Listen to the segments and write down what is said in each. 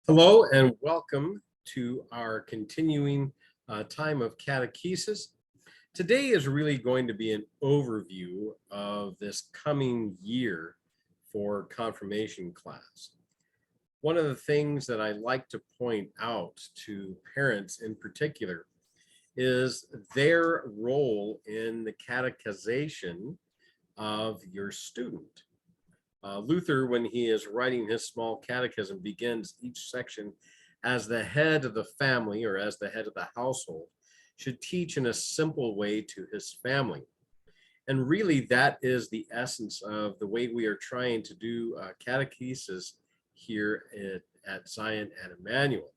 Hello and welcome to our continuing time of catechesis. Today is really going to be an overview of this coming year for confirmation class. One of the things that I like to point out to parents in particular is their role in the catechization of your student. Luther, when he is writing his small catechism, begins each section as the head of the family or as the head of the household should teach in a simple way to his family. And really, that is the essence of the way we are trying to do catechesis here at Zion and Emmanuel.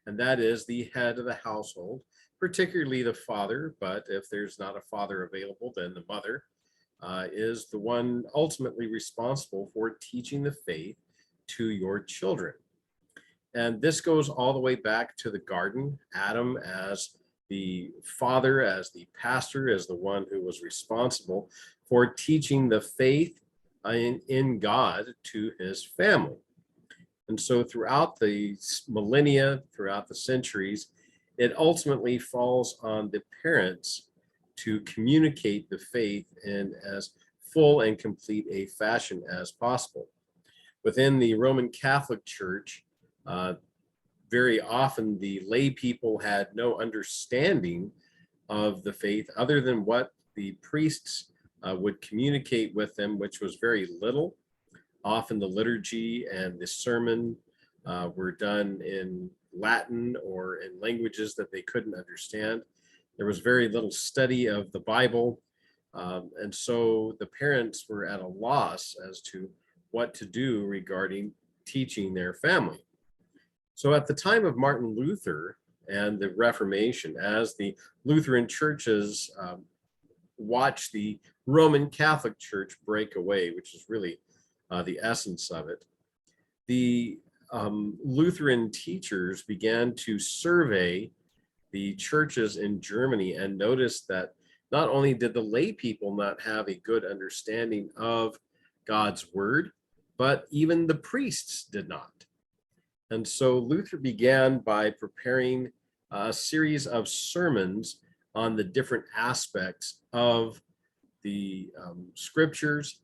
And that is the head of the household, particularly the father, but if there's not a father available, then the mother is the one ultimately responsible for teaching the faith to your children. And this goes all the way back to the garden. Adam as the father, as the pastor, as the one who was responsible for teaching the faith in God to his family. And so throughout the millennia, throughout the centuries, it ultimately falls on the parents to communicate the faith in as full and complete a fashion as possible. Within the Roman Catholic Church, very often the lay people had no understanding of the faith other than what the priests would communicate with them, which was very little. Often the liturgy and the sermon were done in Latin or in languages that they couldn't understand. There was very little study of the Bible. And so the parents were at a loss as to what to do regarding teaching their family. So at the time of Martin Luther and the Reformation, as the Lutheran churches watched the Roman Catholic Church break away, which is really the essence of it, the Lutheran teachers began to survey the churches in Germany and noticed that not only did the lay people not have a good understanding of God's word, but even the priests did not. And so Luther began by preparing a series of sermons on the different aspects of the scriptures,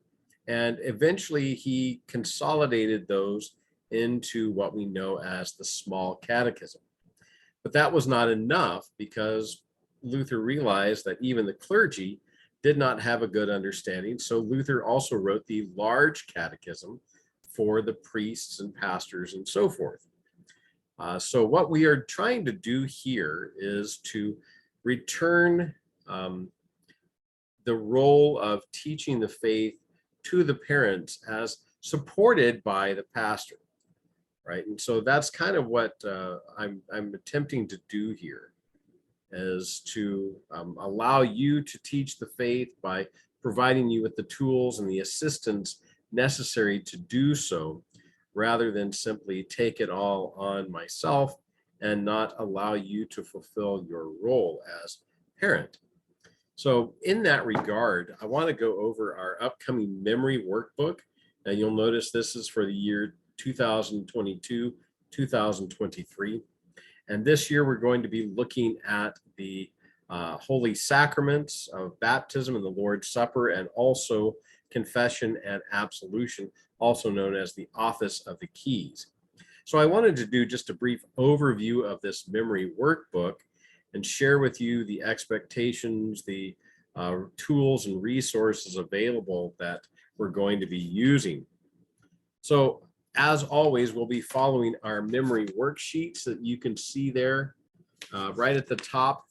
and eventually he consolidated those into what we know as the small catechism. But that was not enough because Luther realized that even the clergy did not have a good understanding. So Luther also wrote the large catechism for the priests and pastors and so forth. So what we are trying to do here is to return the role of teaching the faith to the parents as supported by the pastor. Right, and so that's kind of what I'm attempting to do here, is to allow you to teach the faith by providing you with the tools and the assistance necessary to do so, rather than simply take it all on myself and not allow you to fulfill your role as parent. So in that regard, I want to go over our upcoming memory workbook, and you'll notice this is for the year 2022, 2023. And this year we're going to be looking at the holy sacraments of baptism and the Lord's Supper, and also confession and absolution, also known as the office of the keys. So I wanted to do just a brief overview of this memory workbook and share with you the expectations, the tools and resources available that we're going to be using. So as always, we'll be following our memory worksheets that you can see there right at the top.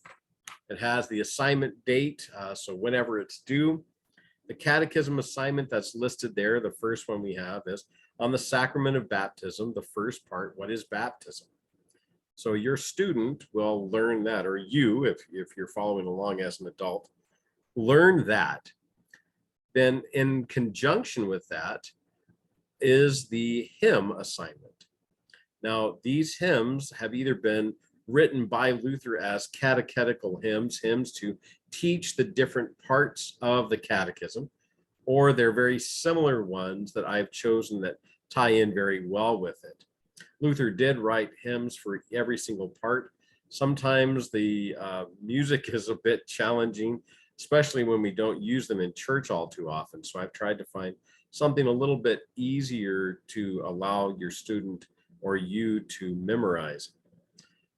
It has the assignment date, so whenever it's due. The catechism assignment that's listed there, the first one we have is on the sacrament of baptism, the first part, what is baptism? So your student will learn that, or you, if you're following along as an adult, learn that. Then in conjunction with that is the hymn assignment. Now, these hymns have either been written by Luther as catechetical hymns, hymns to teach the different parts of the catechism, or they're very similar ones that I've chosen that tie in very well with it. Luther did write hymns for every single part. Sometimes the music is a bit challenging, especially when we don't use them in church all too often. So I've tried to find something a little bit easier to allow your student or you to memorize.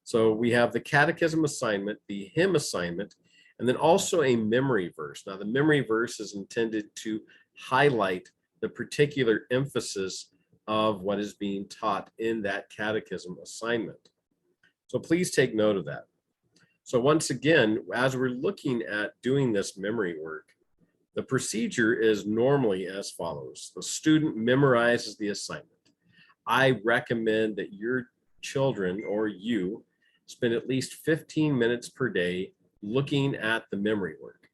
So we have the catechism assignment, the hymn assignment, and then also a memory verse. Now, the memory verse is intended to highlight the particular emphasis of what is being taught in that catechism assignment. So please take note of that. So once again, as we're looking at doing this memory work, the procedure is normally as follows. The student memorizes the assignment. I recommend that your children or you spend at least 15 minutes per day looking at the memory work.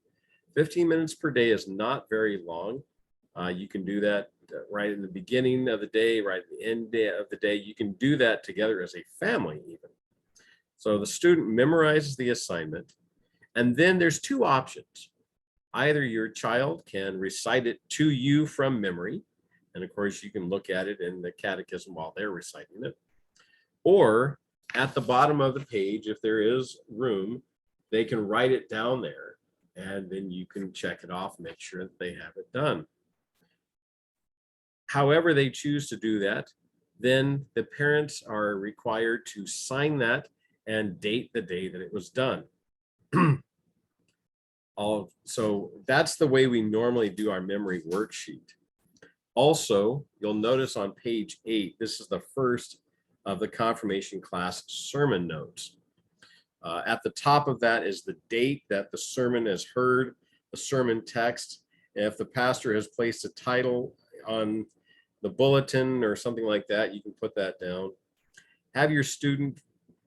15 minutes per day is not very long. You can do that right in the beginning of the day, right at the end of the day. You can do that together as a family even. So the student memorizes the assignment, and then there's two options. Either your child can recite it to you from memory, and of course you can look at it in the catechism while they're reciting it, or at the bottom of the page, if there is room, they can write it down there, and then you can check it off, make sure that they have it done. However they choose to do that, then the parents are required to sign that and date the day that it was done. So that's the way we normally do our memory worksheet. Also, you'll notice on page 8, this is the first of the confirmation class sermon notes. At the top of that is the date that the sermon is heard, the sermon text. If the pastor has placed a title on the bulletin or something like that, you can put that down. Have your student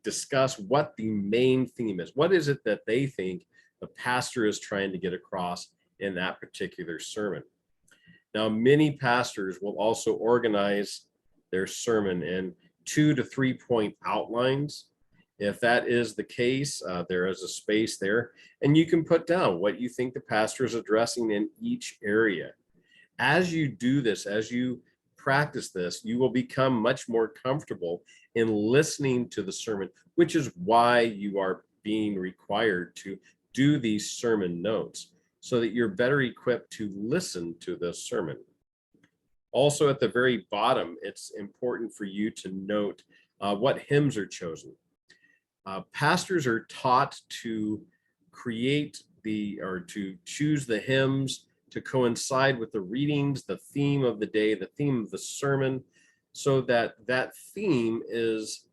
discuss what the main theme is. What is it that they think the pastor is trying to get across in that particular sermon? Now, many pastors will also organize their sermon in 2 to 3 point outlines. If that is the case, there is a space there, and you can put down what you think the pastor is addressing in each area. As you do this, as you practice this, you will become much more comfortable in listening to the sermon, which is why you are being required to do these sermon notes, so that you're better equipped to listen to the sermon. Also, at the very bottom, it's important for you to note what hymns are chosen. Pastors are taught to to choose the hymns to coincide with the readings, the theme of the day, the theme of the sermon, so that that theme is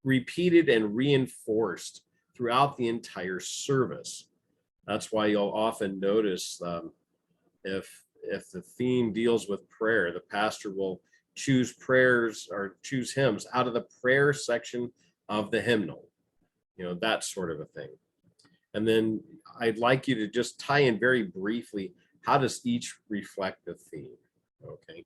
repeated and reinforced throughout the entire service. That's why you'll often notice if the theme deals with prayer, the pastor will choose prayers or choose hymns out of the prayer section of the hymnal, that sort of a thing. And then I'd like you to just tie in very briefly, how does each reflect the theme? Okay.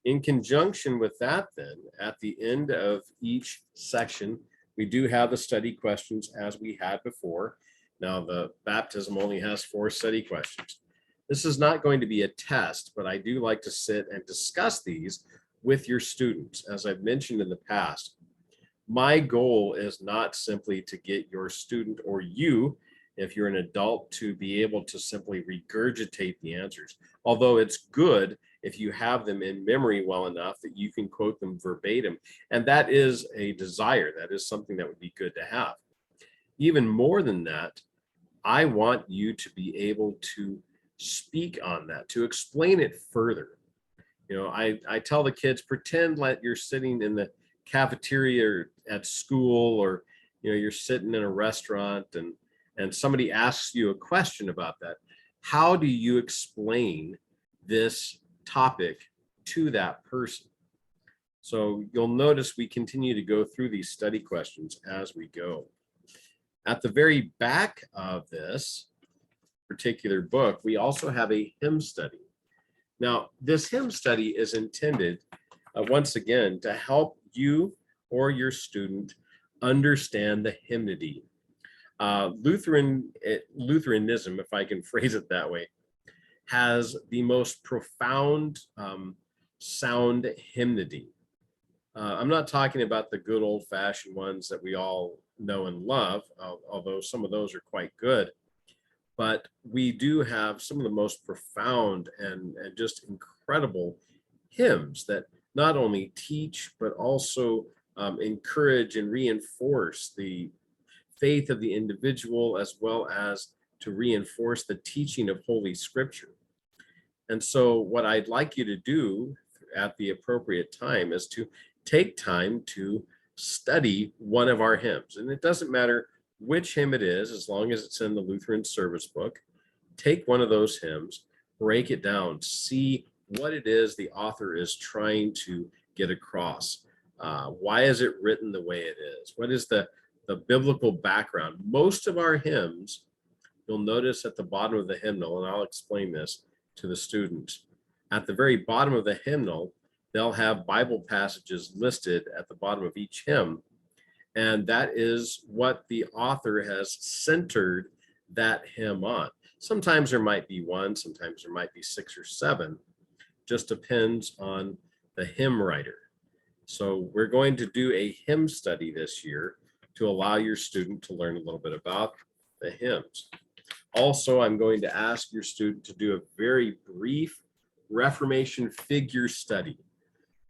In conjunction with that, then, at the end of each section, we do have the study questions as we had before. Now, the baptism only has 4 study questions. This is not going to be a test, but I do like to sit and discuss these with your students. As I've mentioned in the past, my goal is not simply to get your student or you, if you're an adult, to be able to simply regurgitate the answers. Although it's good if you have them in memory well enough that you can quote them verbatim. And that is a desire. That is something that would be good to have. Even more than that, I want you to be able to speak on that, to explain it further. I tell the kids, pretend like you're sitting in the cafeteria or at school, or you're sitting in a restaurant and somebody asks you a question about that. How do you explain this topic to that person? So you'll notice we continue to go through these study questions as we go. At the very back of this particular book, we also have a hymn study. Now, this hymn study is intended, once again, to help you or your student understand the hymnody. Lutheranism, if I can phrase it that way, has the most profound sound hymnody. I'm not talking about the good old-fashioned ones that we all know and love, although some of those are quite good. But we do have some of the most profound and just incredible hymns that not only teach, but also encourage and reinforce the faith of the individual, as well as to reinforce the teaching of Holy Scripture. And so, what I'd like you to do at the appropriate time is to take time to study one of our hymns. And it doesn't matter which hymn it is, as long as it's in the Lutheran Service Book. Take one of those hymns, break it down, see what it is the author is trying to get across. Why is it written the way it is? What is the biblical background? Most of our hymns, you'll notice at the bottom of the hymnal, and I'll explain this to the students. At the very bottom of the hymnal, they'll have Bible passages listed at the bottom of each hymn. And that is what the author has centered that hymn on. Sometimes there might be one, sometimes there might be 6 or 7. Just depends on the hymn writer. So we're going to do a hymn study this year to allow your student to learn a little bit about the hymns. Also, I'm going to ask your student to do a very brief Reformation figure study.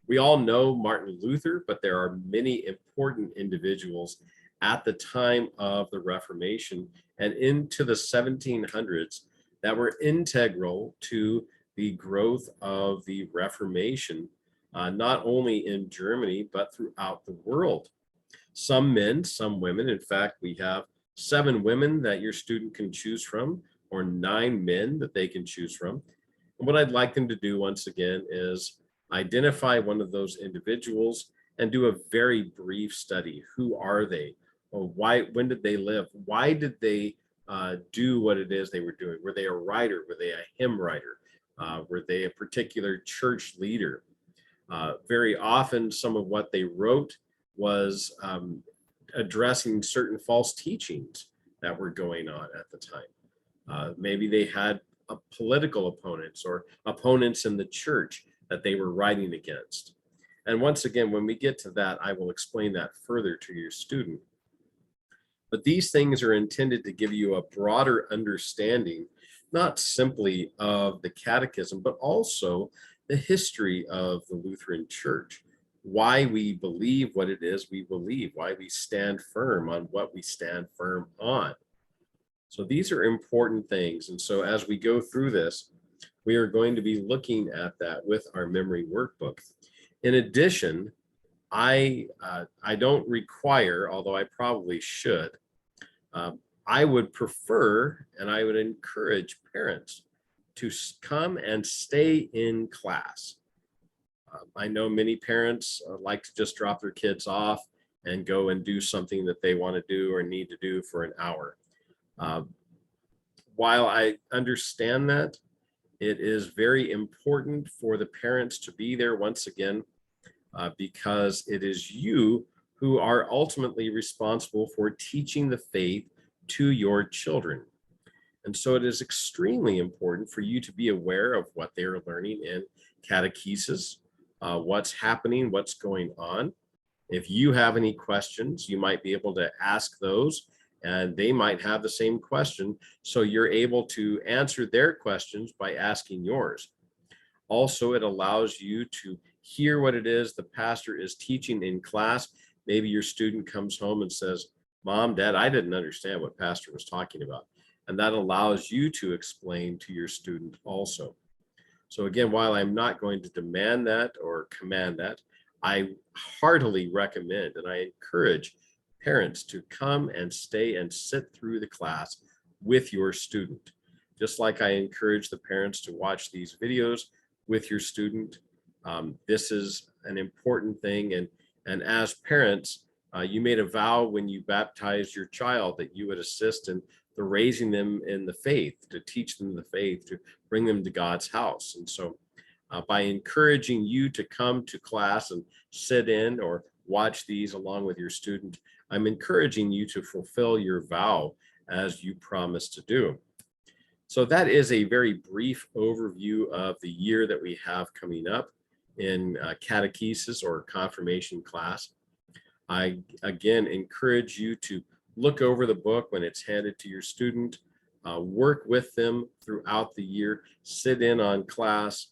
We all know Martin Luther, but there are many important individuals at the time of the Reformation and into the 1700s that were integral to the growth of the Reformation, not only in Germany, but throughout the world. Some men, some women. In fact, we have 7 women that your student can choose from, or 9 men that they can choose from. And what I'd like them to do once again is identify one of those individuals and do a very brief study. Who are they? Or why? When did they live? Why did they do what it is they were doing? Were they a writer? Were they a hymn writer? Were they a particular church leader? Very often, some of what they wrote was addressing certain false teachings that were going on at the time. Maybe they had political opponents or opponents in the church that they were writing against. And once again, when we get to that, I will explain that further to your student. But these things are intended to give you a broader understanding, not simply of the catechism, but also the history of the Lutheran Church, why we believe what it is we believe, why we stand firm on what we stand firm on. So these are important things. And so as we go through this, we are going to be looking at that with our memory workbook. In addition, I don't require, although I probably should, I would prefer and I would encourage parents to come and stay in class. I know many parents like to just drop their kids off and go and do something that they want to do or need to do for an hour. While I understand that, it is very important for the parents to be there once again, because it is you who are ultimately responsible for teaching the faith to your children. And so it is extremely important for you to be aware of what they are learning in catechesis, what's happening, what's going on. If you have any questions, you might be able to ask those, and they might have the same question. So you're able to answer their questions by asking yours. Also, it allows you to hear what it is the pastor is teaching in class. Maybe your student comes home and says, "Mom, Dad, I didn't understand what pastor was talking about." And that allows you to explain to your student also. So again, while I'm not going to demand that or command that, I heartily recommend and I encourage parents to come and stay and sit through the class with your student. Just like I encourage the parents to watch these videos with your student. This is an important thing. And as parents, you made a vow when you baptized your child that you would assist in the raising them in the faith, to teach them the faith, to bring them to God's house. And so by encouraging you to come to class and sit in or watch these along with your student, I'm encouraging you to fulfill your vow as you promised to do. So that is a very brief overview of the year that we have coming up. in catechesis or confirmation class. I, again, encourage you to look over the book when it's handed to your student, work with them throughout the year, sit in on class,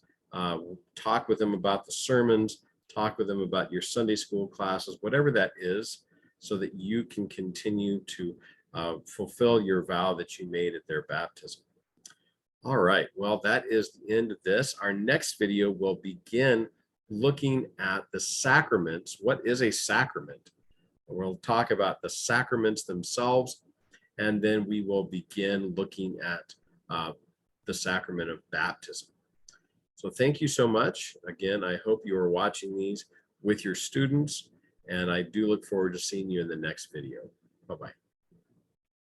talk with them about the sermons, talk with them about your Sunday school classes, whatever that is, so that you can continue to fulfill your vow that you made at their baptism. All right, well, that is the end of this. Our next video will begin looking at the sacraments. What is a sacrament? We'll talk about the sacraments themselves, and then we will begin looking at the sacrament of baptism. So thank you so much. Again, I hope you are watching these with your students, and I do look forward to seeing you in the next video. Bye-bye.